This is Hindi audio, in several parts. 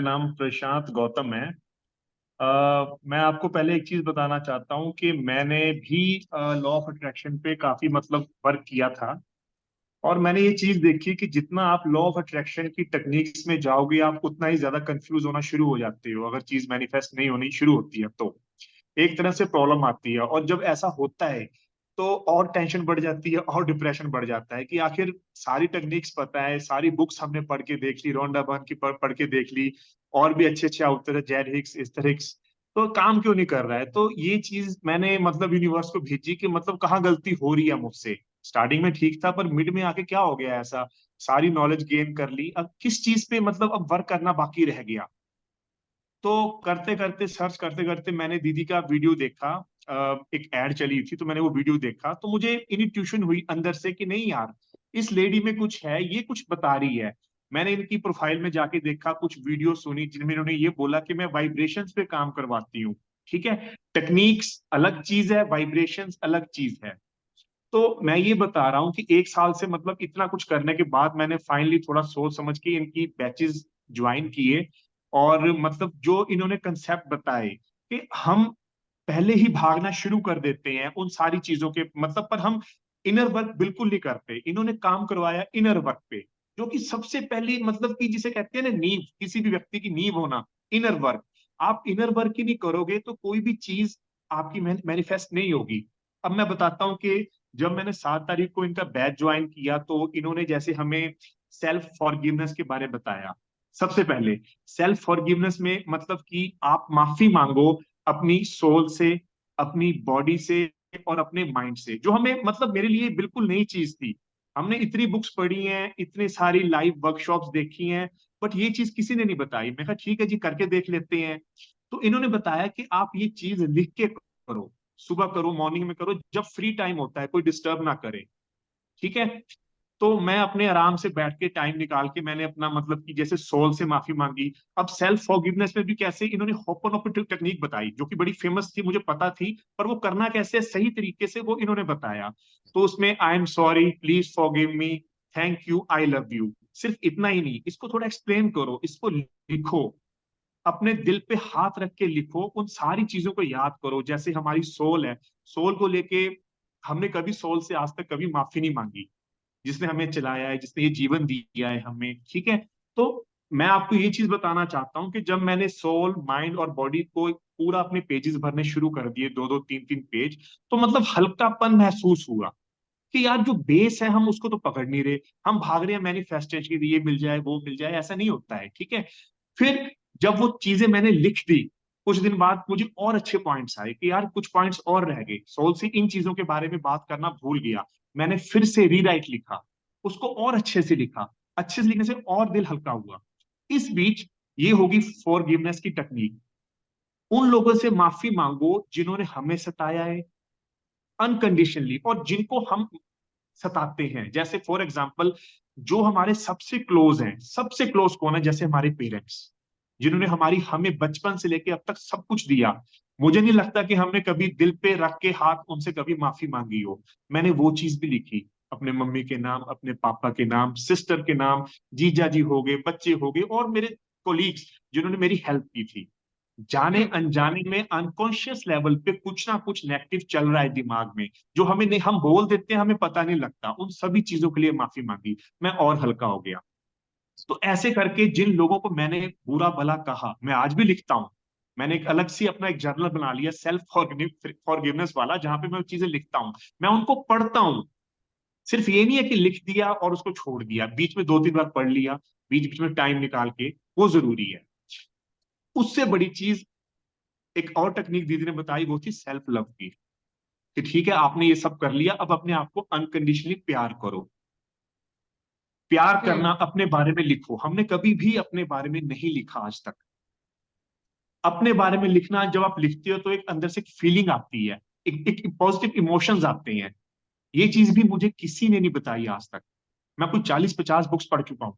नाम प्रशांत गौतम है। मैं आपको पहले एक चीज बताना चाहता हूँ कि मैंने भी लॉ ऑफ अट्रैक्शन पे काफी मतलब वर्क किया था। और मैंने ये चीज देखी कि जितना आप लॉ ऑफ अट्रैक्शन की टेक्निक्स में जाओगे आप उतना ही ज्यादा कंफ्यूज होना शुरू हो जाते हो। अगर चीज मैनिफेस्ट नहीं होनी शुरू होती है तो एक तरह से प्रॉब्लम आती है। और जब ऐसा होता है तो और टेंशन बढ़ जाती है और डिप्रेशन बढ़ जाता है कि आखिर सारी टेक्निक्स पता है, सारी बुक्स हमने पढ़ के देख ली, रोंडा बर्न की पढ़ के देख ली, और भी अच्छे अच्छे आउटर जेड हिक्स इस तरह तो काम क्यों नहीं कर रहा है। तो ये चीज मैंने मतलब यूनिवर्स को भेजी कि मतलब कहाँ गलती हो रही है मुझसे। स्टार्टिंग में ठीक था पर मिड में आके क्या हो गया ऐसा। सारी नॉलेज गेन कर ली, अब किस चीज पे मतलब अब वर्क करना बाकी रह गया। तो करते करते सर्च करते करते मैंने दीदी का वीडियो देखा। एक एड चली थी तो मैंने वो वीडियो देखा तो मुझे इंट्यूशन हुई अंदर से कि नहीं यार, इस लेडी में कुछ है, ये कुछ बता रही है। मैंने इनकी प्रोफाइल में जाके देखा, कुछ वीडियो सुनी जिनमें इन्होंने ये बोला कि मैं वाइब्रेशंस पे काम करवाती हूँ। ठीक है, टेक्निक्स अलग चीज है, वाइब्रेशंस अलग चीज है। तो मैं ये बता रहा हूँ कि एक साल से मतलब इतना कुछ करने के बाद मैंने फाइनली थोड़ा सोच समझ के इनकी बैचेस ज्वाइन किए। और मतलब जो इन्होंने कंसेप्ट बताए कि हम पहले ही भागना शुरू कर देते हैं उन सारी चीजों के मतलब पर हम इनर वर्क बिल्कुल नहीं करते। इन्होंने काम करवाया इनर वर्क पे, जो कि सबसे पहली मतलब कि जिसे कहते हैं ना नींव, किसी भी व्यक्ति की नींव होना, इनर वर्क। आप इनर वर्क ही नहीं करोगे तो कोई भी चीज आपकी मैनिफेस्ट नहीं होगी। अब मैं बताता हूँ कि जब मैंने 7 तारीख को इनका बैच ज्वाइन किया तो इन्होंने जैसे हमें सेल्फ फॉरगिवनेस के बारे में बताया। सबसे पहले सेल्फ फॉरगिवनेस में मतलब कि आप माफी मांगो अपनी सोल से, अपनी बॉडी से और अपने माइंड से, जो हमें मतलब मेरे लिए बिल्कुल नई चीज थी। हमने इतनी बुक्स पढ़ी हैं, इतने सारी लाइव वर्कशॉप्स देखी हैं, बट ये चीज किसी ने नहीं बताई। मैं कहा ठीक है जी, करके देख लेते हैं। तो इन्होंने बताया कि आप ये चीज लिख के करो, सुबह करो, मॉर्निंग में करो, जब फ्री टाइम होता है, कोई डिस्टर्ब ना करे। ठीक है। तो मैं अपने आराम से बैठ के टाइम निकाल के मैंने अपना मतलब कि जैसे सोल से माफी मांगी। अब सेल्फ फॉरगिवनेस में भी कैसे इन्होंने होपोनोपोनो टेक्निक बताई जो कि बड़ी फेमस थी, मुझे पता थी, पर वो करना कैसे है, सही तरीके से वो इन्होंने बताया। तो उसमें I am sorry, please forgive me, thank you, I love you, सिर्फ इतना ही नहीं, इसको थोड़ा एक्सप्लेन करो, इसको लिखो, अपने दिल पे हाथ रख के लिखो, उन सारी चीजों को याद करो। जैसे हमारी सोल है, सोल को लेके हमने कभी सोल से आज तक कभी माफी नहीं मांगी, जिसने हमें चलाया है, जिसने ये जीवन दिया है हमें। ठीक है। तो मैं आपको ये चीज बताना चाहता हूँ कि जब मैंने सोल, माइंड और बॉडी को पूरा अपने पेजेस भरने शुरू कर दिए, दो दो तीन तीन पेज, तो मतलब हल्कापन महसूस हुआ कि यार जो बेस है हम उसको तो पकड़ नहीं रहे। हम भाग रहे हैं मैनिफेस्टेशन के लिए, ये मिल जाए वो मिल जाए, ऐसा नहीं होता है। ठीक है। फिर जब वो चीजें मैंने लिख दी, कुछ दिन बाद मुझे और अच्छे पॉइंट्स आए कि यार कुछ पॉइंट्स और रह गए, सोल से इन चीजों के बारे में बात करना भूल गया। मैंने फिर से रीराइट लिखा, उसको और अच्छे से लिखा, अच्छे से लिखने से और दिल हल्का हुआ। इस बीच ये होगी फॉरगिवनेस की टेक्निक। उन लोगों से माफी मांगो जिन्होंने हमें सताया है अनकंडीशनली, और जिनको हम सताते हैं। जैसे फॉर एग्जाम्पल जो हमारे सबसे क्लोज हैं, सबसे क्लोज कौन है, जैसे हमारे पेरेंट्स, जिन्होंने हमें बचपन से लेके अब तक सब कुछ दिया। मुझे नहीं लगता कि हमने कभी दिल पे रख के हाथ उनसे कभी माफी मांगी हो। मैंने वो चीज भी लिखी, अपने मम्मी के नाम, अपने पापा के नाम, सिस्टर के नाम, जीजा जी हो गए, बच्चे हो गए, और मेरे कोलीग्स जिन्होंने मेरी हेल्प की थी। जाने अनजाने में अनकॉन्शियस लेवल पे कुछ ना कुछ नेगेटिव चल रहा है दिमाग में, जो हमें नहीं, हम बोल देते हैं, हमें पता नहीं लगता। उन सभी चीजों के लिए माफी मांगी, मैं और हल्का हो गया। तो ऐसे करके जिन लोगों को मैंने बुरा भला कहा, मैं आज भी लिखता हूँ। मैंने एक अलग सी अपना एक जर्नल बना लिया सेल्फ फॉरगिवनेस वाला, जहां पे मैं चीजें लिखता हूँ, मैं उनको पढ़ता हूँ। सिर्फ ये नहीं है कि लिख दिया और उसको छोड़ दिया, बीच में 2 3 बार पढ़ लिया, बीच बीच में टाइम निकाल के, वो जरूरी है। उससे बड़ी चीज एक और टेक्निक दीदी ने बताई, वो थी सेल्फ लव की। कि ठीक है आपने ये सब कर लिया, अब अपने आप को अनकंडीशनली प्यार करो। प्यार हम्म। करना, अपने बारे में लिखो। हमने कभी भी अपने बारे में नहीं लिखा आज तक। अपने बारे में लिखना, जब आप लिखते हो तो एक अंदर से एक फीलिंग आती है, एक पॉजिटिव इमोशंस आते हैं। ये चीज भी मुझे किसी ने नहीं बताई आज तक। मैं कुछ 40 50 बुक्स पढ़ चुका हूँ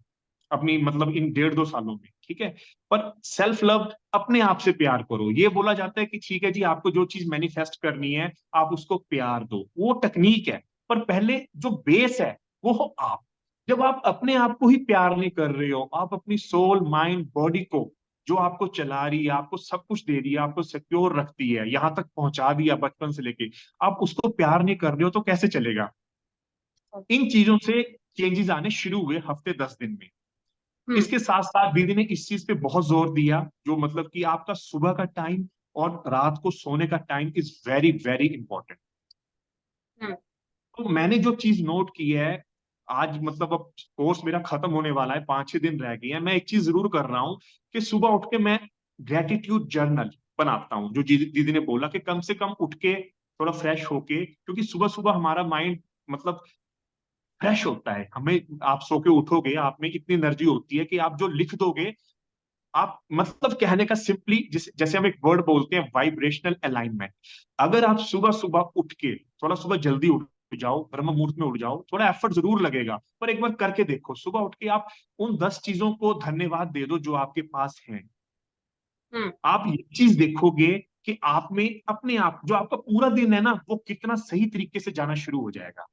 अपनी मतलब इन 1.5 2 सालों में। ठीक है। पर सेल्फ लव, अपने आप से प्यार करो। ये बोला जाता है कि ठीक है जी, आपको जो चीज मैनिफेस्ट करनी है आप उसको प्यार दो, वो टेक्निक है। पर पहले जो बेस है वो हो आप। जब आप अपने आप को ही प्यार नहीं कर रहे हो, आप अपनी सोल, माइंड, बॉडी को जो आपको चला रही है, आपको सब कुछ दे रही है, आपको सिक्योर रखती है, यहाँ तक पहुंचा दिया बचपन से लेके, आप उसको प्यार नहीं कर रहे हो तो कैसे चलेगा? इन चीजों से चेंजेस आने शुरू हुए हफ्ते 10 दिन में। हम्म। इसके साथ साथ दीदी ने इस चीज पे बहुत जोर दिया, जो मतलब कि आपका सुबह का टाइम और रात को सोने का time is very very important. Hmm. तो मैंने जो चीज नोट की है, आज मतलब अब कोर्स मेरा खत्म होने वाला है, 5-6 दिन रह गए हैं, मैं एक चीज जरूर कर रहा हूँ कि सुबह उठ के मैं ग्रेटिट्यूड जर्नल बनाता हूँ। जो दीदी ने बोला कि कम से कम उठ के थोड़ा फ्रेश होके, क्योंकि सुबह सुबह हमारा माइंड मतलब फ्रेश होता है। हमें, आप सो के उठोगे, आप में इतनी एनर्जी होती है कि आप जो लिख दोगे, आप मतलब कहने का सिंपली, जैसे हम एक वर्ड बोलते हैं वाइब्रेशनल अलाइनमेंट। अगर आप सुबह सुबह उठ के थोड़ा सुबह जल्दी उठ जाओ, ब्रह्म मुहूर्त में उठ जाओ, थोड़ा एफर्ट जरूर लगेगा पर एक बार करके देखो। सुबह उठ के आप उन 10 चीजों को धन्यवाद दे दो जो आपके पास हैं। हम्म। आप ये चीज देखोगे कि आप में अपने आप जो आपका पूरा दिन है ना, वो कितना सही तरीके से जाना शुरू हो जाएगा।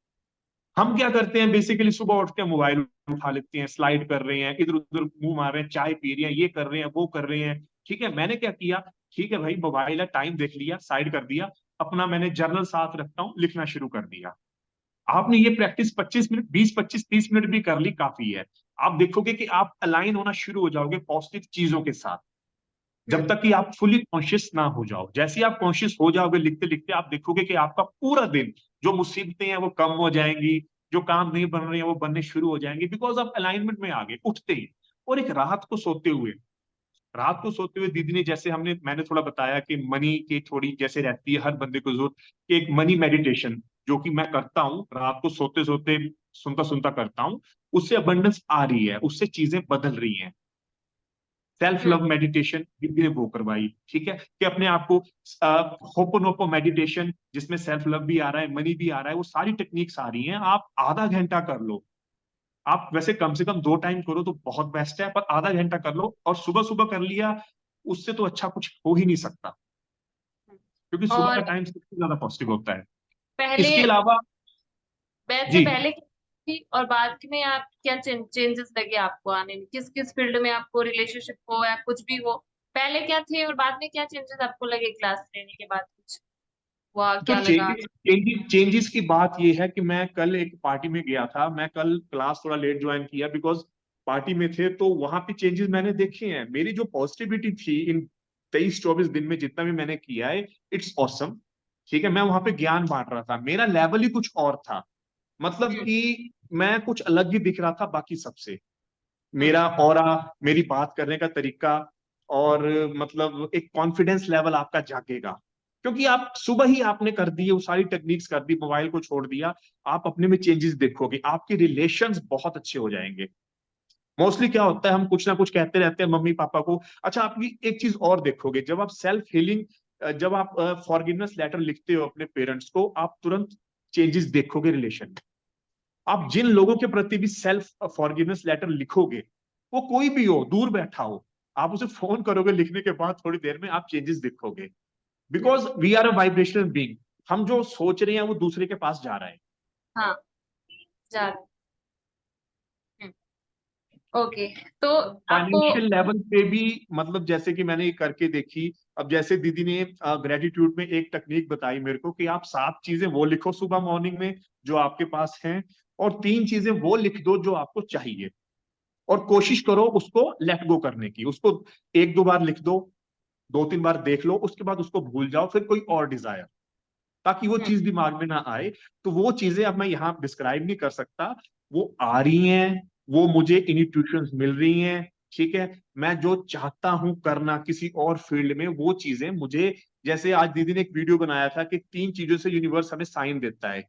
हम क्या करते हैं, बेसिकली सुबह उठ के मोबाइल उठा लेते हैं, स्लाइड कर रहे हैं, इधर उधर मुंह मार रहे हैं, चाय पी रहे हैं, ये कर रहे हैं, वो कर रहे हैं। ठीक है, मैंने क्या किया, ठीक है भाई, मोबाइल है, टाइम देख लिया, साइड कर दिया, अपना मैंने जर्नल साथ रखता हूँ, लिखना शुरू कर दिया। आपने ये प्रैक्टिस 25 मिनट, 20, 25, 30 मिनट भी कर ली, काफी है। आप देखोगे कि आप अलाइन होना शुरू हो जाओगे पॉजिटिव चीजों के साथ। हम्म। जब तक कि आप फुली कॉन्शियस ना हो जाओ, जैसे ही आप कॉन्शियस हो जाओगे लिखते लिखते, आप देखोगे कि आपका पूरा दिन, जो मुसीबतें हैं वो कम हो जाएंगी, जो काम नहीं बन रहे हैं वो बनने शुरू हो जाएंगे, बिकॉज आप अलाइनमेंट में आ गए उठते ही। और एक रात को सोते हुए दीदी ने, जैसे मैंने थोड़ा बताया कि मनी की थोड़ी जैसे रहती है हर बंदे को जरूरत, कि एक मनी मेडिटेशन जो कि मैं करता हूँ रात को सोते सोते, सुनता सुनता करता हूँ, उससे अबंडेंस आ रही है, उससे चीजें बदल रही हैं। सेल्फ हम्म। लव मेडिटेशन दीदी ने वो करवाई, ठीक है, कि अपने आप को होपोनोपो मेडिटेशन, जिसमें सेल्फ लव भी आ रहा है, मनी भी आ रहा है, वो सारी टेक्निक्स आ रही हैं, आप आधा घंटा कर लो। आप वैसे कम से कम 2 टाइम करो तो बहुत बेस्ट है, पर आधा घंटा कर लो, और सुबह सुबह कर लिया, उससे तो अच्छा कुछ हो ही नहीं सकता, क्योंकि सुबह का और टाइम सबसे ज्यादा पॉजिटिव होता है। पहले, इसके अलावा, बैच से जी, पहले थी और बाद में आप क्या चेंजेस लगे आपको आने में? किस किस फील्ड में आपको, रिलेशनशिप हो या कुछ भी हो, पहले क्या थे और बाद में क्या चेंजेस आपको लगे क्लास लेने के बाद? कुछ हुआ, तो क्या लगा? चेंजेस की बात यह है कि मैं कल एक पार्टी में गया था, मैं कल क्लास थोड़ा लेट ज्वाइन किया, बिकॉज पार्टी में थे, तो वहां पे चेंजेस मैंने देखे हैं। मेरी जो पॉजिटिविटी थी इन 23-24 दिन में, जितना भी मैंने किया है, इट्स ऑसम। ठीक है, मैं वहां पे ज्ञान बांट रहा था, मेरा लेवल ही कुछ और था, मतलब हम्म। कि मैं कुछ अलग ही दिख रहा था बाकी सबसे। हम्म। मेरा ऑरा, मेरी बात करने का तरीका, और मतलब एक कॉन्फिडेंस लेवल आपका जागेगा, क्योंकि आप सुबह ही आपने कर दी, वो सारी टेक्निक्स कर दी, मोबाइल को छोड़ दिया। आप अपने में चेंजेस देखोगे, आपके रिलेशंस बहुत अच्छे हो जाएंगे। मोस्टली क्या होता है, हम कुछ ना कुछ कहते रहते हैं मम्मी पापा को। अच्छा, आपकी एक चीज और देखोगे, जब आप सेल्फ हीलिंग, जब आप फॉरगिवनेस लेटर लिखते हो अपने पेरेंट्स को, आप तुरंत चेंजेस देखोगे रिलेशन में। आप जिन लोगों के प्रति भी सेल्फ फॉरगिवनेस लेटर लिखोगे, वो कोई भी हो, दूर बैठा हो, आप उसे फोन करोगे, लिखने के बाद थोड़ी देर में आप चेंजेस देखोगे, hmm. Because we are a vibrational being. हम जो सोच रहे हैं वो दूसरे के पास जा रहा है। हाँ, जा रहे। हम्म। ओके। तो आपको। फाइनेंशियल लेवल पे भी, मतलब जैसे कि मैंने ये करके देखी। अब जैसे दीदी ने ग्रेटिट्यूड में एक टेक्निक बताई मेरे को, कि आप 7 चीजें वो लिखो सुबह मॉर्निंग में जो आपके पास हैं, और 3 चीजें वो लिख दो जो आपको चाहिए, और कोशिश करो उसको लेट गो करने की। उसको 1-2 बार लिख दो, 2-3 बार देख लो, उसके बाद उसको भूल जाओ, फिर कोई और डिजायर, ताकि वो हम्म। चीज दिमाग में ना आए। तो वो चीजें अब मैं यहाँ डिस्क्राइब नहीं कर सकता, वो आ रही हैं, वो मुझे इंट्यूशंस मिल रही हैं। ठीक है, मैं जो चाहता हूं करना किसी और फील्ड में, वो चीजें मुझे, जैसे आज दीदी ने एक वीडियो बनाया था कि 3 चीजों से यूनिवर्स हमें साइन देता है,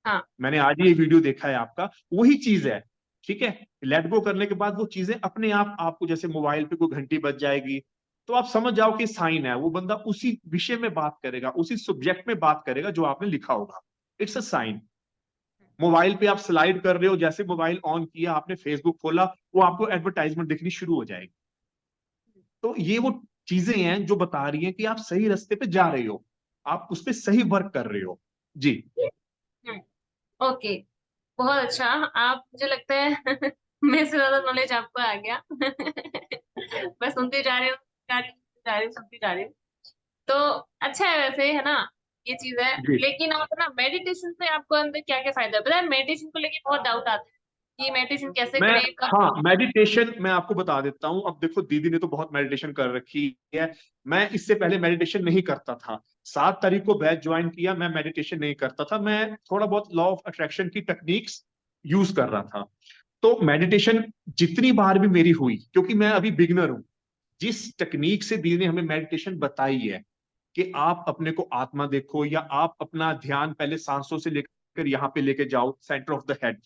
हाँ। मैंने आज ही ये वीडियो देखा है आपका, वही चीज है। ठीक है, लेट गो करने के बाद वो चीजें अपने आप आपको, जैसे मोबाइल पे कोई घंटी बज जाएगी, तो आप समझ जाओ कि साइन है, वो बंदा उसी विषय में बात करेगा, उसी सब्जेक्ट में बात करेगा जो आपने लिखा होगा। It's a sign. मोबाइल पे आप स्लाइड कर रहे हो, जैसे मोबाइल ऑन किया, आपने फेसबुक खोला, वो आपको एडवर्टाइजमेंट दिखनी शुरू हो जाएगी। तो ये वो चीजें हैं जो बता रही हैं कि आप सही रास्ते पे जा रहे हो, आप उस पर सही वर्क कर रहे हो। जी। हम्म। ओके। बहुत अच्छा। आप, मुझे लगता है मेरे से ज्यादा नॉलेज आपको आ गया। मैं सुनती जा रही हूँ, जा रही हूँ, जा रही हूँ, सुनती जा रही हूँ। तो अच्छा है वैसे, है ना, ये चीज है। जी। लेकिन आप ना मेडिटेशन से आपको अंदर क्या क्या फायदा है पता है? मेडिटेशन को लेके बहुत डाउट आते हैं कि मेडिटेशन कैसे मैं करें, कब हाँ, करें। मेडिटेशन मैं आपको बता देता हूँ। अब देखो, दीदी ने तो बहुत मेडिटेशन कर रखी है। मैं इससे पहले मेडिटेशन नहीं करता था। 7 तारीख को बैच ज्वाइन किया, मैं मेडिटेशन नहीं करता था। मैं थोड़ा बहुत लॉ ऑफ अट्रैक्शन की टेक्निक्स यूज कर रहा था। तो मेडिटेशन जितनी बार भी मेरी हुई, क्योंकि मैं अभी बिगनर हूँ, जिस टेक्निक से दीदी ने हमें मेडिटेशन बताई है कि आप अपने को आत्मा देखो, या आप अपना ध्यान पहले सांसों से लेकर यहाँ पे लेके जाओ, सेंटर ऑफ द हेड।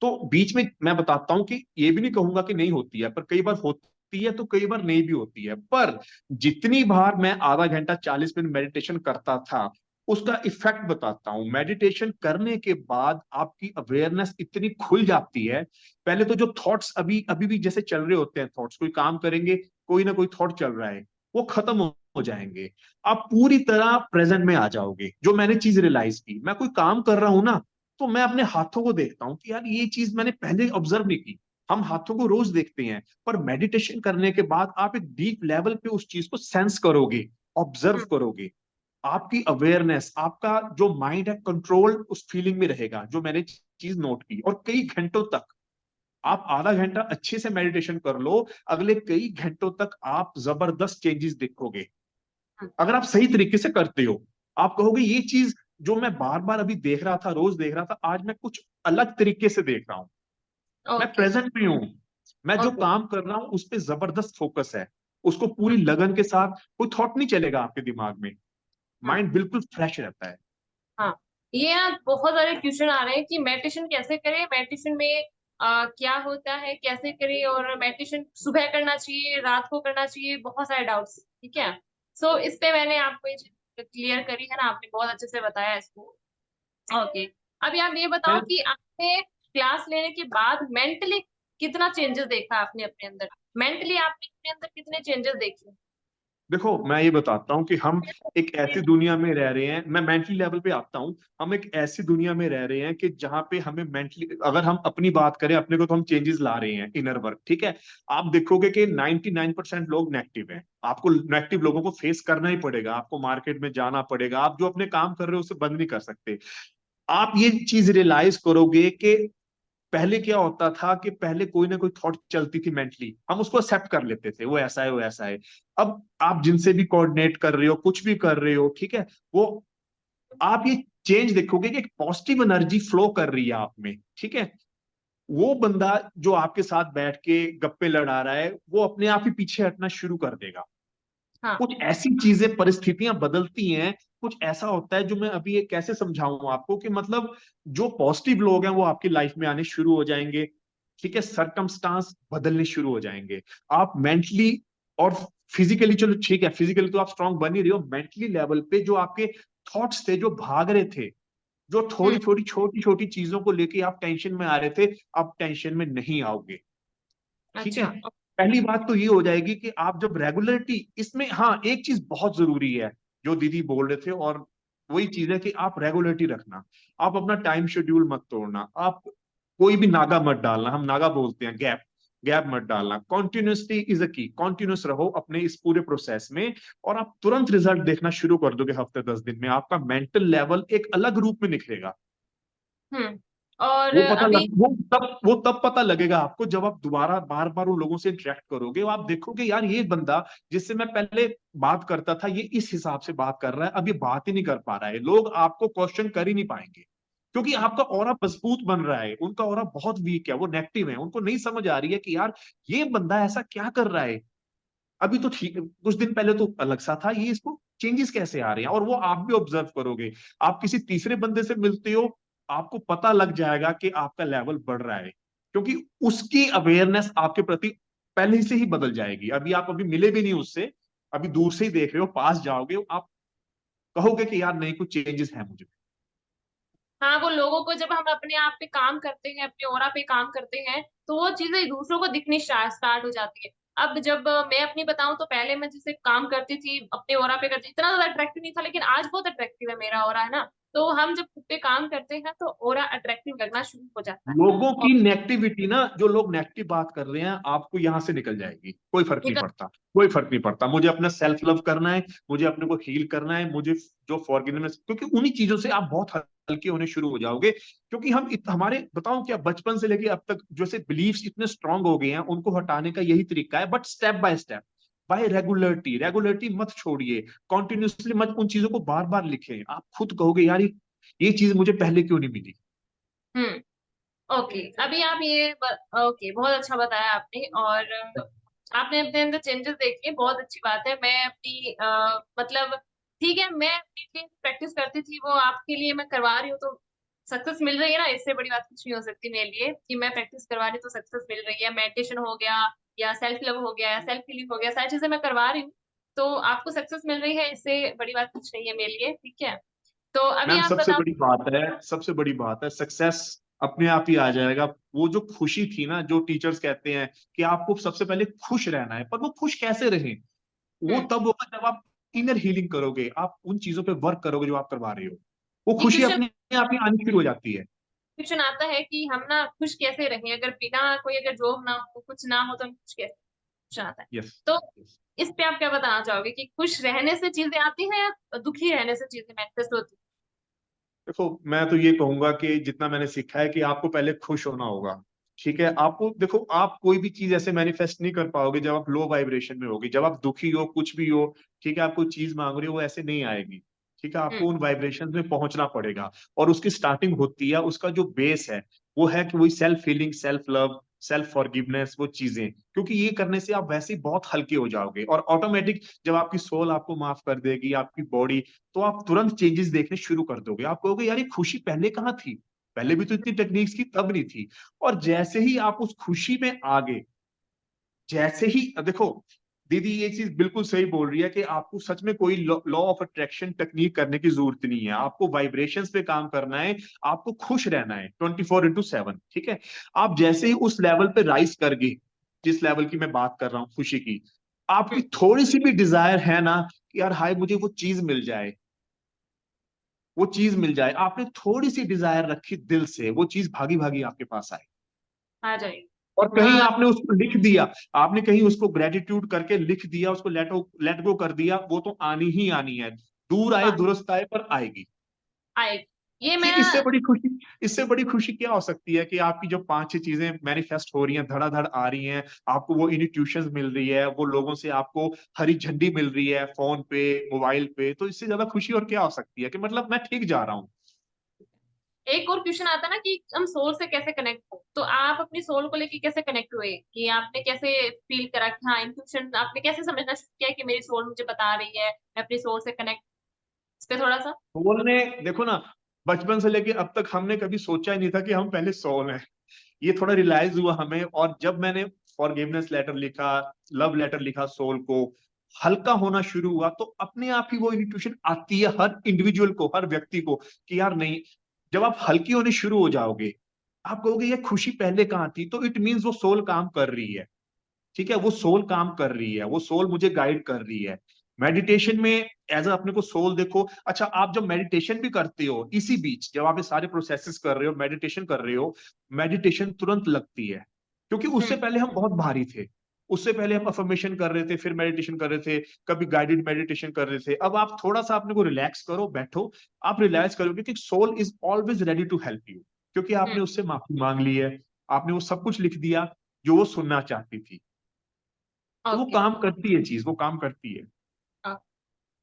तो बीच में मैं बताता हूं कि ये भी नहीं कहूंगा कि नहीं होती है, पर कई बार होती है तो कई बार नहीं भी होती है। पर जितनी बार मैं आधा घंटा 40 मिनट मेडिटेशन करता था, उसका इफेक्ट बताता हूं। मेडिटेशन करने के बाद आपकी अवेयरनेस इतनी खुल जाती है। पहले तो जो थॉट्स अभी अभी भी जैसे चल रहे होते हैं, थॉट्स कोई काम करेंगे, कोई ना कोई थॉट चल रहा है, वो खत्म हो जाएंगे। आप पूरी तरह प्रेजेंट में आ जाओगे। जो मैंने चीज रियलाइज की, मैं कोई काम कर रहा हूं ना, तो मैं अपने हाथों को देखता हूँ कि यार ये चीज मैंने पहले ऑब्जर्व नहीं की। हम हाथों को रोज देखते हैं, पर मेडिटेशन करने के बाद आप एक डीप लेवल पे उस चीज को सेंस करोगे, ऑब्जर्व हम्म, करोगे। आपकी अवेयरनेस, आपका जो माइंड है, कंट्रोल उस फीलिंग में रहेगा। जो मैंने चीज नोट की, और कई घंटों तक, आप आधा घंटा अच्छे से मेडिटेशन कर लो, अगले कई घंटों तक आप जबरदस्त चेंजेस देखोगे। हम्म, अगर आप सही तरीके से करते हो, आप कहोगे ये चीज जो मैं बार बार अभी देख रहा था, रोज देख रहा था, आज मैं कुछ अलग तरीके से देख रहा हूं। मैं ओके, प्रेजेंट में हूं। मैं जो ओके। काम कर रहा हूं उस पर जबरदस्त फोकस है। उसको पूरी लगन के साथ, कोई थॉट नहीं चलेगा आपके दिमाग में। हम्म, माइंड बिल्कुल फ्रेश रहता है। हाँ। ये ना बहुत सारे क्वेश्चन आ रहे हैं कि मेडिटेशन कैसे करें, मेडिटेशन में क्या होता है, कैसे करें, और मेडिटेशन सुबह करना चाहिए, रात को करना चाहिए, बहुत सारे डाउट्स। ठीक है। सो इस पे मैंने आपको ये चीज क्लियर करी है ना, आपने बहुत अच्छे से बताया इसको। ओके। अभी आप ये बताओ मैं कि आपने क्लास लेने के बाद मेंटली कितना चेंजेस देखा आपने अपने अंदर? मेंटली आपने अपने अंदर कितने चेंजेस देखे? देखो, मैं ये बताता हूँ कि हम एक ऐसी दुनिया में रह रहे हैं। मैं मेंटली लेवल पे आता हूँ। हम एक ऐसी दुनिया में रह रहे हैं कि जहाँ पे हमें मेंटली, अगर हम अपनी बात करें अपने को, तो हम चेंजेस ला रहे हैं, इनर वर्क। ठीक है। आप देखोगे कि 99% लोग नेगेटिव हैं। आपको नेगेटिव लोगों को फेस करना ही पड़ेगा, आपको मार्केट में जाना पड़ेगा। आप जो अपने काम कर रहे हो उसे बंद नहीं कर सकते। आप ये चीज रियलाइज करोगे कि पहले क्या होता था कि पहले कोई ना कोई थॉट चलती थी मेंटली, हम उसको एक्सेप्ट कर लेते थे, वो ऐसा है, वो ऐसा है। अब आप जिनसे भी कोऑर्डिनेट कर रहे हो, कुछ भी कर रहे हो, ठीक है, वो आप ये चेंज देखोगे कि एक पॉजिटिव एनर्जी फ्लो कर रही है आप में। ठीक है। वो बंदा जो आपके साथ बैठ के गप्पे लड़ा रहा है, वो अपने आप ही पीछे हटना शुरू कर देगा। हाँ। कुछ ऐसी चीजें, परिस्थितियां बदलती हैं। कुछ ऐसा होता है जो मैं अभी ये कैसे समझाऊं आपको, कि मतलब जो पॉजिटिव लोग हैं वो आपकी लाइफ में आने शुरू हो जाएंगे। ठीक है। सरकमस्टांस बदलने शुरू हो जाएंगे। आप मेंटली और फिजिकली, चलो ठीक है, फिजिकली तो आप स्ट्रांग बन ही रहे हो, मेंटली लेवल पे जो आपके थॉट्स थे जो भाग रहे थे, जो थोड़ी हम्म। थोड़ी छोटी छोटी चीजों को लेके आप टेंशन में आ रहे थे, आप टेंशन में नहीं आओगे। ठीक है। अच्छा। पहली बात तो ये हो जाएगी कि आप जब रेगुलरिटी इसमें, हाँ, एक चीज बहुत जरूरी है जो दीदी बोल रहे थे, और वही चीज है कि आप रेगुलरिटी रखना। आप अपना टाइम शेड्यूल मत तोड़ना। आप कोई भी नागा मत डालना, हम नागा बोलते हैं, गैप गैप मत डालना। कॉन्टिन्यूसली इज अ की, कॉन्टिन्यूस रहो अपने इस पूरे प्रोसेस में, और आप तुरंत रिजल्ट देखना शुरू कर दोगे। हफ्ते 10 दिन में आपका मेंटल लेवल एक अलग रूप में निखरेगा। हम्म। और वो पता अभी लग वो तब पता लगेगा आपको, जब आप दोबारा बार बार उन लोगों से इंटरेक्ट करोगे। आप देखोगे यार, ये बंदा जिससे मैं पहले बात करता था, ये इस हिसाब से बात कर रहा है, अब ये बात ही नहीं कर पा रहा है। लोग आपको क्वेश्चन कर ही नहीं पाएंगे, क्योंकि आपका ऑरा मजबूत बन रहा है। उनका ऑरा बहुत वीक है, वो नेगेटिव है, उनको नहीं समझ आ रही है कि यार ये बंदा ऐसा क्या कर रहा है। अभी तो ठीक, कुछ दिन पहले तो अलग सा था, ये इसको चेंजेस कैसे आ रहे हैं। और वो आप भी ऑब्जर्व करोगे। आप किसी तीसरे बंदे से मिलते हो, आपको पता लग जाएगा कि आपका लेवल बढ़ रहा है, क्योंकि उसकी अवेयरनेस आपके प्रति पहले से ही बदल जाएगी। अभी आप अभी मिले भी नहीं उससे, अभी दूर से ही देख रहे हो, पास जाओगे, आप कहोगे कि यार नहीं, कुछ चेंजेस है मुझे। हाँ, वो लोगों को जब हम अपने आप पे काम करते हैं, अपने ओरा पे काम करते हैं, तो वो चीजें दूसरों को दिखनी स्टार्ट हो जाती है। अब जब मैं अपनी बताऊं, तो पहले मैं जिसे काम करती थी अपने ओरा पे करती, इतना ज्यादा अट्रैक्टिव नहीं था, लेकिन आज बहुत अट्रैक्टिव है मेरा ओरा, है ना। तो हम जब खुद पे काम करते हैं तो ऑरा अट्रैक्टिव लगना शुरू हो जाता है। लोगों और की नेगेटिविटी ना, जो लोग नेगेटिव बात कर रहे हैं आपको यहां से निकल जाएगी, कोई फर्क नहीं निकल पड़ता। कोई फर्क नहीं पड़ता, मुझे अपना सेल्फ लव करना है, मुझे अपने को हील करना है, मुझे जो फॉरगिवनेस, क्योंकि उन्हीं चीजों से आप बहुत हल्के होने शुरू हो जाओगे। क्योंकि हमारे बताऊं क्या, बचपन से लेके अब तक जैसे बिलीव्स इतने स्ट्रांग हो गए हैं, उनको हटाने का यही तरीका है, but step by step, by regularity. Regularity मत छोड़िए, कॉन्टिन्यूसली मत उन चीजों को बार बार लिखें। आप खुद कहोगे यार ये चीज मुझे पहले क्यों नहीं मिली। हम्म। ओके, अभी आप ओके, बहुत अच्छा बताया आपने। और आपने अपने अंदर चेंजेस देखे, बहुत अच्छी बात है। मैं अपनी मतलब ठीक है, मैं अपनी लिए प्रैक्टिस करती थी, वो आपके लिए मैं करवा रही हूँ तो सक्सेस मिल रही है ना, इससे बड़ी बात कुछ नहीं हो सकती मेरे लिए कि मैं प्रैक्टिस करवा रही हूँ तो सक्सेस मिल रही है। मेडिटेशन हो गया या सेल्फ लव हो गया या सेल्फ हीलिंग हो गया, सारी चीजें मैं करवा रही हूँ तो आपको सक्सेस मिल रही है, इससे बड़ी बात कुछ नहीं है मेरे लिए। ठीक है, तो अभी मैम आप सबसे बताओ। बड़ी बात है, सबसे बड़ी बात है, सक्सेस अपने आप ही आ जाएगा। वो जो खुशी थी ना, जो टीचर्स कहते हैं कि आपको सबसे पहले खुश रहना है, पर वो खुश कैसे रहें, वो हम्म। तब होगा जब आप इनर हीलिंग करोगे, आप उन चीजों पे वर्क करोगे जो आप करवा रहे हो, वो ये खुशी क्वेश्चन अपने आप ही आनी शुरू हो जाती है। क्वेश्चन आता है कि हम ना खुश कैसे रहें, अगर बिना कोई, अगर जॉब ना हो, कुछ ना हो, तो हम खुश कैसे, क्वेश्चन आता है। यस। तो इस पे आप क्या बताना चाहोगे कि खुश रहने से चीजें आती हैं या दुखी रहने से चीजें मैनिफेस्ट होती देखो मैं तो ये कहूंगा कि जितना मैंने सीखा है कि आपको पहले खुश होना होगा। ठीक है, आपको देखो, आप कोई भी चीज ऐसे मैनिफेस्ट नहीं कर पाओगे जब आप लो वाइब्रेशन में होगी, जब आप दुखी हो, कुछ भी हो। ठीक है, आप कोई चीज मांग रहे हो, वो ऐसे नहीं आएगी। ठीक है, हैं? आपको उन वाइब्रेशन में पहुंचना पड़ेगा। और उसकी स्टार्टिंग होती है, उसका जो बेस है वो है कि वही self healing, self love, self forgiveness, वो चीजें। क्योंकि ये करने से आप वैसे ही बहुत हल्के हो जाओगे, और ऑटोमेटिक जब आपकी सोल आपको माफ कर देगी, आपकी बॉडी, तो आप तुरंत चेंजेस देखने शुरू कर दोगे। आप कहोगे यार ये खुशी पहले कहाँ थी, पहले भी तो इतनी टेक्निक्स की, तब नहीं थी। और जैसे ही आप उस खुशी में आ गए, जैसे ही देखो, दीदी ये चीज बिल्कुल सही बोल रही है कि आपको सच में कोई लॉ ऑफ अट्रैक्शन टेक्निक करने की जरूरत नहीं है, आपको वाइब्रेशंस पे काम करना है। आपको खुश रहना है 24/7। ठीक है, आप जैसे ही उस लेवल पे राइज कर गए, जिस लेवल की मैं बात कर रहा हूँ खुशी की, आपकी हम्म। थोड़ी सी भी डिजायर है ना कि यार हाय मुझे वो चीज मिल जाए, वो चीज मिल जाए, आपने थोड़ी सी डिजायर रखी दिल से, वो चीज भागी भागी आपके पास आए। आ जाइए। और कहीं आ, आपने उसको लिख दिया, आपने कहीं उसको ग्रेटिट्यूड करके लिख दिया, उसको लेट गो कर दिया, वो तो आनी ही आनी है। दूर आए हाँ, दुरस्त आए, पर आएगी। आएगी। ये ये मैं इससे बड़ी खुशी क्या हो सकती है कि आपकी जो पांच छह चीजें मैनिफेस्ट हो रही हैं, धड़ाधड़ आ रही हैं, आपको वो इंस्टीट्यूशंस मिल रही है, वो लोगों से आपको हरी झंडी मिल रही है, फोन पे, मोबाइल पे, तो इससे ज्यादा खुशी और क्या हो सकती है कि मतलब मैं ठीक जा रहा हूँ। एक और क्वेश्चन आता है ना कि हम सोल से कैसे कनेक्ट हो, तो आप अपनी सोल को लेके कैसे कनेक्ट हुए, कि आपने कैसे फील करा कि हाँ, इंट्यूशन आपने कैसे समझना शुरू किया कि मेरी सोल मुझे बता रही है मैं अपनी सोल से कनेक्ट, इस पे थोड़ा सा। बोलने देखो ना, बचपन से लेके अब तक हमने कभी सोचा ही नहीं था कि हम पहले सोल हैं। ये थोड़ा रियलाइज हुआ हमें, और जब मैंने फॉरगिवनेस लेटर लिखा, लव लेटर लिखा, सोल को हल्का होना शुरू हुआ, तो अपने आप ही वो इंट्यूशन आती है हर इंडिविजुअल को, हर व्यक्ति को, कि यार नहीं, जब आप हल्की होने शुरू हो जाओगे, आप कहोगे ये खुशी पहले कहाँ थी, तो इट मीन्स वो सोल काम कर रही है। ठीक है, वो सोल काम कर रही है, वो सोल मुझे गाइड कर रही है। मेडिटेशन में एज अपने को सोल देखो। अच्छा, आप जब मेडिटेशन भी करते हो, इसी बीच जब आप ये सारे प्रोसेसेस कर रहे हो, मेडिटेशन कर रहे हो, मेडिटेशन तुरंत लगती है। क्योंकि उससे हम्म। पहले हम बहुत भारी थे, उससे पहले हम अफर्मेशन कर रहे थे, फिर मेडिटेशन कर रहे थे, कभी गाइडेड मेडिटेशन कर रहे थे। अब आप थोड़ा सा अपने को रिलैक्स करो, बैठो, आप रिलैक्स करोगे कि soul is always ready to help you, क्योंकि हम्म। आपने उससे माफी मांग ली है, आपने वो सब कुछ लिख दिया जो वो सुनना चाहती थी। तो वो ओके। काम करती है, चीज वो काम करती है।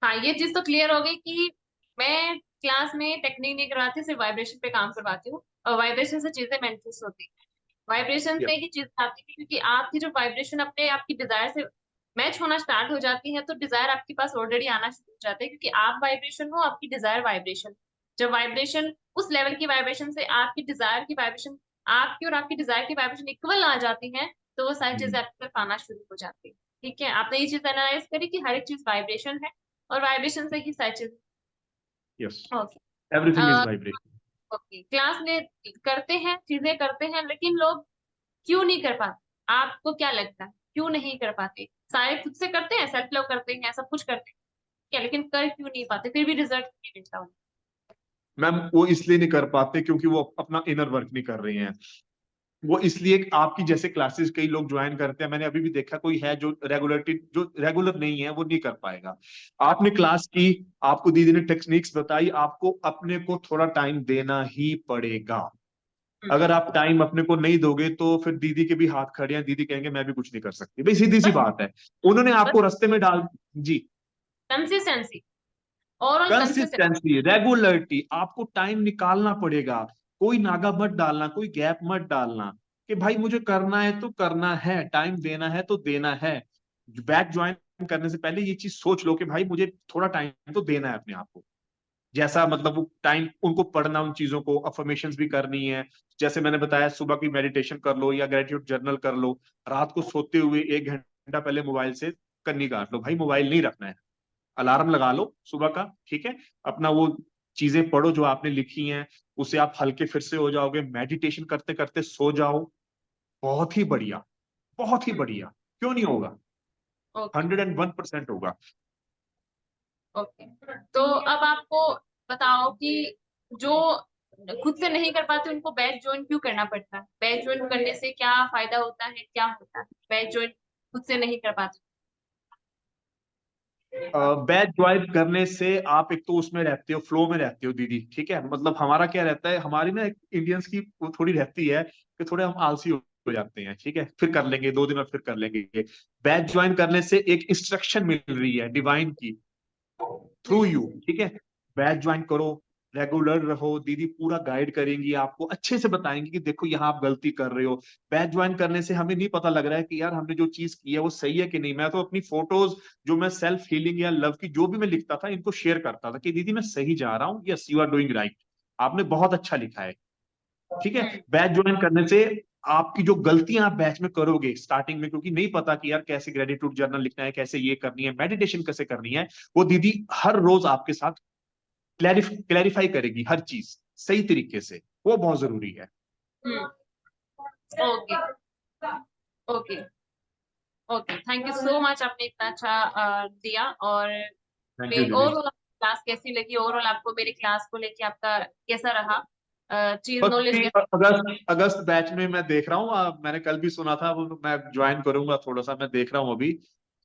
हाँ, ये चीज तो क्लियर हो गई कि मैं क्लास में टेक्निक नहीं करवाती, सिर्फ वाइब्रेशन पे काम करवाती हूँ, और वाइब्रेशन से चीजें मैनिफेस्ट होती हैं। Vibration yes. से ही चीज आती है, क्योंकि आपकी जो वाइब्रेशन अपने आपकी डिजायर से मैच होना स्टार्ट हो जाती है, तो डिजायर आपके पास ऑलरेडी आना शुरू हो जाता है, क्योंकि आप वाइब्रेशन हो, आपकी डिजायर वाइब्रेशन। जब वाइब्रेशन उस लेवल की वाइब्रेशन से आपकी डिजायर की वाइब्रेशन, आपकी और आपकी डिजायर की वाइब्रेशन इक्वल आ जाती है, तो वो सारी चीजें आपके पास आना शुरू हो जाती है। ठीक है, आपने ये चीज एनालाइज करी कि हर एक चीज वाइब्रेशन है, और वाइब्रेशन से ही सारी चीज। Yes. Okay. Everything is vibration. Okay, class में करते हैं, चीजें करते हैं, लेकिन लोग क्यों नहीं कर पाते? आपको क्या लगता है क्यों नहीं कर पाते? सारे खुद से करते हैं, सेल्फ लव करते हैं, सब कुछ करते हैं, क्या, लेकिन कर क्यों नहीं पाते, फिर भी रिजल्ट नहीं मिलता उन्हें? मैम वो इसलिए नहीं कर पाते क्योंकि वो अपना इनर वर्क नहीं कर रहे हैं। वो इसलिए आपकी जैसे क्लासेस कई लोग ज्वाइन करते हैं, मैंने अभी भी देखा कोई है जो रेगुलर नहीं है वो नहीं कर पाएगा। आपने क्लास की, आपको दीदी ने टेक्निक्स बताई, आपको अपने को थोड़ा टाइम देना ही पड़ेगा। अगर आप टाइम अपने को नहीं दोगे तो फिर दीदी के भी हाथ खड़े हैं, दीदी कहेंगे मैं भी कुछ नहीं कर सकती, भाई सीधी सी बस बात है। उन्होंने बस आपको रास्ते में डाल। जी। Consistency, overall consistency. Consistency, regularity, आपको टाइम निकालना पड़ेगा। कोई नागा मत डालना, कोई गैप मत डालना कि भाई मुझे करना है तो करना है, टाइम देना है तो देना है। बैच ज्वाइन करने से पहले ये चीज सोच लो कि भाई मुझे थोड़ा टाइम तो देना है अपने आप को। जैसा मतलब वो टाइम उनको पढ़ना, उन चीजों को अफर्मेशंस भी करनी है। जैसे मैंने बताया सुबह की मेडिटेशन कर लो या ग्रेटिट्यूड जर्नल कर लो। रात को सोते हुए 1 घंटा पहले मोबाइल से कन्नी काट लो, भाई मोबाइल नहीं रखना है। अलार्म लगा लो सुबह का, ठीक है। अपना वो चीजें पढ़ो जो आपने लिखी हैं, उसे आप हल्के फिर से हो जाओगे, मेडिटेशन करते करते सो जाओ। बहुत ही बढ़िया, बहुत ही बढ़िया। क्यों नहीं होगा? ओके 101% होगा। ओके। तो अब आपको बताओ कि जो खुद से नहीं कर पाते उनको बैच ज्वाइन क्यों करना पड़ता है? बैच ज्वाइन करने से क्या फायदा होता है, क्या होता है बैच ज्वाइन खुद से नहीं कर पाते? बैच ज्वाइन करने से आप एक तो उसमें रहते हो, फ्लो में रहते हो दीदी, ठीक है। मतलब हमारा क्या रहता है, हमारी ना इंडियंस की वो थोड़ी रहती है कि थोड़े हम आलसी हो जाते हैं, ठीक है, फिर कर लेंगे 2 दिन और फिर कर लेंगे। बैच ज्वाइन करने से एक इंस्ट्रक्शन मिल रही है डिवाइन की, थ्रू यू, ठीक है। बैच ज्वाइन करो, रेगुलर रहो, दीदी पूरा गाइड करेंगी आपको, अच्छे से बताएंगी कि देखो यहाँ आप गलती कर रहे हो। बैच ज्वाइन करने से हमें नहीं पता लग रहा है कि यार हमने जो चीज की है वो सही है कि नहीं। मैं तो अपनी फोटोज जो मैं सेल्फ हीलिंग या लव की जो भी मैं लिखता था, इनको शेयर करता था कि दीदी मैं सही जा रहा हूँ, yes you are doing right, आपने बहुत अच्छा लिखा है, ठीक है। बैच ज्वाइन करने से आपकी जो गलतियां आप बैच में करोगे स्टार्टिंग में, क्योंकि नहीं पता कि यार कैसे ग्रेटिट्यूड जर्नल लिखना है, कैसे ये करनी है, मेडिटेशन कैसे करनी है, वो दीदी हर रोज आपके साथ क्लैरिफाई करेगी हर चीज सही तरीके से। वो बहुत जरूरी है। Okay okay okay, thank you so much, आपने इतना अच्छा दिया। और थैंक यू मैं दीदी। ओवरऑल क्लास कैसी लगी, ओवरऑल आपको मेरी क्लास को लेके आपका कैसा रहा, चीज बस नॉलेज? कि अगस्त अगस्त बैच में मैं देख रहा हूँ, मैंने कल भी सुना था, वो मैं ज्वाइन करूंगा, थोड़ा सा मैं देख रहा हूँ अभी।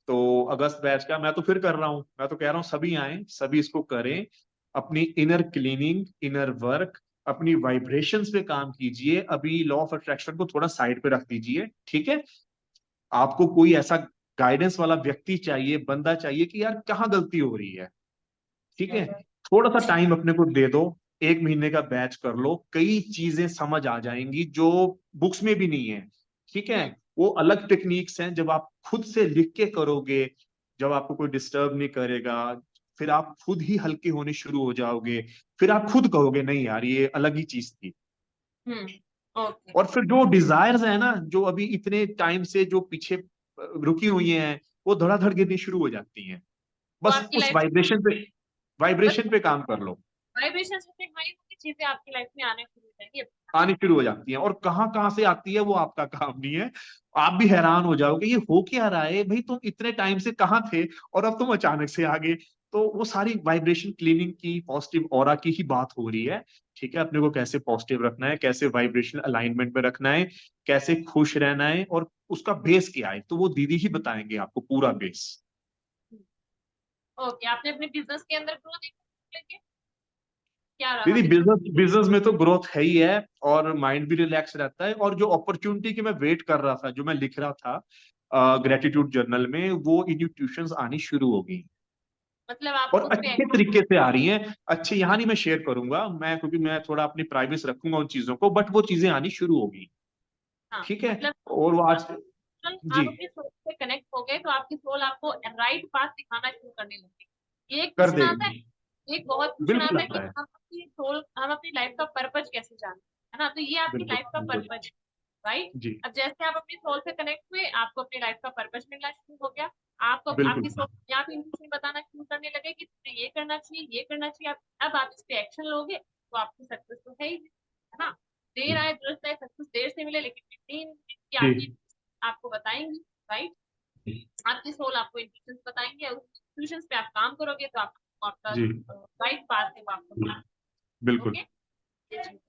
तो अगस्त बैच का मैं तो फिर कर रहा हूँ, मैं तो कह रहा हूँ सभी आए, सभी इसको करें। अपनी इनर क्लीनिंग, इनर वर्क, अपनी वाइब्रेशंस पे काम कीजिए। अभी लॉ ऑफ अट्रैक्शन को थोड़ा साइड पे रख दीजिए, ठीक है। आपको कोई ऐसा गाइडेंस वाला व्यक्ति चाहिए, बंदा चाहिए कि यार कहाँ गलती हो रही है, ठीक है। थोड़ा सा टाइम अपने को दे दो, 1 महीने का बैच कर लो, कई चीजें समझ आ जाएंगी जो बुक्स में भी नहीं है, ठीक है। वो अलग टेक्निक्स हैं, जब आप खुद से लिख के करोगे, जब आपको कोई डिस्टर्ब नहीं करेगा, फिर आप खुद ही हल्के होने शुरू हो जाओगे। फिर आप खुद कहोगे नहीं यार ये अलग ही चीज थी। ओके। और फिर जो डिजायर्स है ना, जो अभी इतने टाइम से जो पीछे रुकी हुई हैं, वो धड़ाधड़ गिरनी शुरू हो जाती हैं। वो बस आपकी उस लाइफ, वाइब्रेशन पे काम कर लो। वाइब्रेशन से हाई होती चीजें आपकी लाइफ में आने शुरू हो जाएंगी। आनी शुरू हो जाती हैं, और कहाँ कहाँ से आती है वो आपका काम नहीं है। आप भी हैरान हो जाओगे ये हो क्या रहा है भाई, तुम इतने टाइम से कहाँ थे और अब तुम अचानक से आ गए। तो वो सारी वाइब्रेशन क्लीनिंग की, पॉजिटिव ऑरा की ही बात हो रही है, ठीक है। अपने को कैसे पॉजिटिव रखना है, कैसे वाइब्रेशन अलाइनमेंट में रखना है, कैसे खुश रहना है, और उसका बेस क्या है, तो वो दीदी ही बताएंगे आपको पूरा बेस। ओके, आपने अपने बिजनेस के अंदर ग्रोथ लेके क्या रहा दीदी बिजनेस? बिजनेस बिजनेस में तो ग्रोथ है ही है, और माइंड भी रिलैक्स रहता है, और जो अपॉर्चुनिटी की मैं वेट कर रहा था, जो मैं लिख रहा था ग्रेटिट्यूड जर्नल में, वो इंस्टीट्यूशंस आनी शुरू हो गई, मतलब आप और उस पे अच्छे तरीके से आ रही हैं। अच्छे यहाँ नहीं मैं शेयर करूंगा मैं, क्योंकि मैं थोड़ा अपनी प्राइवेसी रखूंगा उन चीजों को, बट वो चीजें आनी शुरू हो गई, हाँ ठीक है। मतलब और वो आज। आप जी। अपनी सोल से कनेक्ट हो गए तो आपकी सोल आपको राइट पाथ दिखाना शुरू करने लगती है। एक कर क्वेश्चन आता है, देगी। एक बहुत क्वेश्चन बिल्कुल आता है कि आता है। हम अपनी लाइफ का पर्पज कैसे जाने, है ना? तो ये आपकी बिल्कुल लाइफ का बिल्कुल। पर्पज है, राइट? जी। अब जैसे आप अपनी सोल से कनेक्ट हुए, आपको अपनी लाइफ का पर्पज मिलना शुरू हो गया। आपको बिल्कुल। आपकी सोल यहाँ पे इंट्यूशन बताना शुरू करने लगे कि तुम्हें ये करना चाहिए, ये करना चाहिए। अब आप इस पे एक्शन लोगे तो आपकी सक्सेस तो है ना? देर आए दुरुस्त आए, सक्सेस देर से मिले लेकिन मेंटेन की आपकी जी। आपको बताएंगी, राइट? आपकी सोल आपको इंट्यूशंस बताएंगे, उस इंट्यूशंस पे आप काम करोगे तो आपको आपका जी। राइट पाथ है वो आपको मिलेगा। बिल्कुल। ओके।